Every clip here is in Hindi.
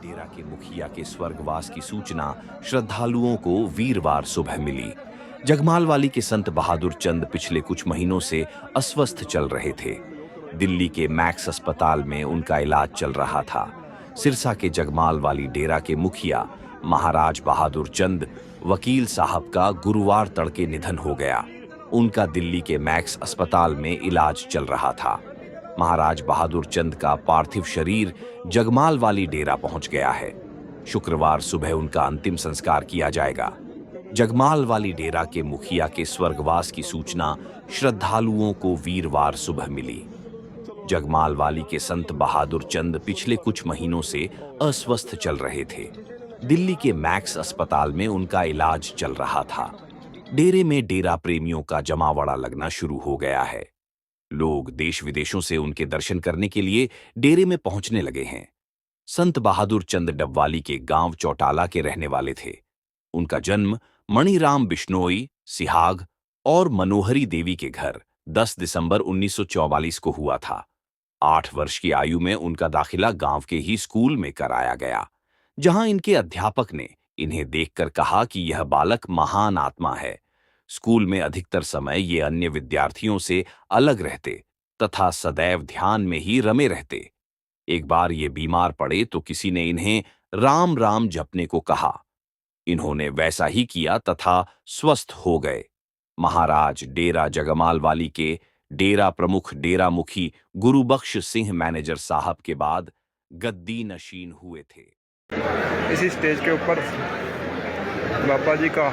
डेरा के मुखिया के स्वर्गवास की सूचना श्रद्धालुओं को वीरवार सुबह मिली। जगमाल वाली के संत बहादुर चंद पिछले कुछ महीनों से अस्वस्थ चल रहे थे। दिल्ली के मैक्स अस्पताल में उनका इलाज चल रहा था। सिरसा के जगमाल वाली डेरा के मुखिया महाराज बहादुर चंद वकील साहब का गुरुवार तड़के निधन हो गया। उनका दिल्ली के मैक्स अस्पताल में इलाज चल रहा था। महाराज बहादुर चंद का पार्थिव शरीर जगमाल वाली डेरा पहुंच गया है। शुक्रवार सुबह उनका अंतिम संस्कार किया जाएगा। जगमाल वाली डेरा के मुखिया के स्वर्गवास की सूचना श्रद्धालुओं को वीरवार सुबह मिली। जगमाल वाली के संत बहादुर चंद पिछले कुछ महीनों से अस्वस्थ चल रहे थे। दिल्ली के मैक्स अस्पताल में उनका इलाज चल रहा था। डेरे में डेरा प्रेमियों का जमावड़ा लगना शुरू हो गया है। लोग देश विदेशों से उनके दर्शन करने के लिए डेरे में पहुंचने लगे हैं। संत बहादुर चंद डबवाली के गांव चौटाला के रहने वाले थे। उनका जन्म मणिराम बिश्नोई, सिहाग और मनोहरी देवी के घर 10 दिसंबर 1944 को हुआ था। 8 वर्ष की आयु में उनका दाखिला गांव के ही स्कूल में कराया गया, जहां इनके अध्यापक ने इन्हें देखकर कहा कि यह बालक महान आत्मा है। स्कूल में अधिकतर समय ये अन्य विद्यार्थियों से अलग रहते तथा सदैव ध्यान में ही रमे रहते। एक बार ये बीमार पड़े तो किसी ने इन्हें राम राम जपने को कहा। इन्होंने वैसा ही किया तथा स्वस्थ हो गए। महाराज डेरा जगमाल वाली के डेरा प्रमुख डेरा मुखी गुरुबख्श सिंह मैनेजर साहब के बाद गद्दी नशीन हुए थे। इसी स्टेज के ऊपर बाबा जी का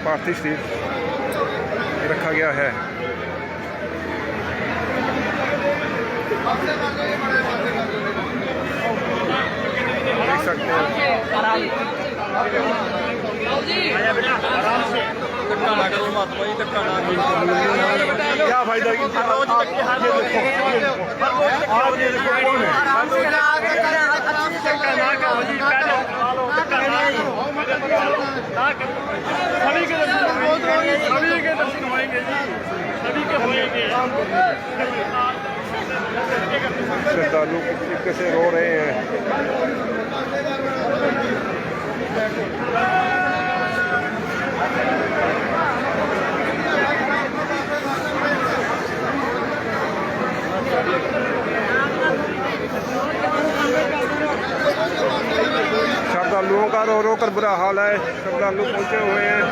पार्थिव शरीर रखा गया है। देख सकते हैं। क्या भाई ये देखो कौन सभी के दर्शन होंगे जी, सभी के होंगे। श्रद्धालु कैसे रो रहे हैं। श्रद्धालुओं का रो रो कर बुरा हाल है। श्रद्धालु पहुंचे हुए हैं।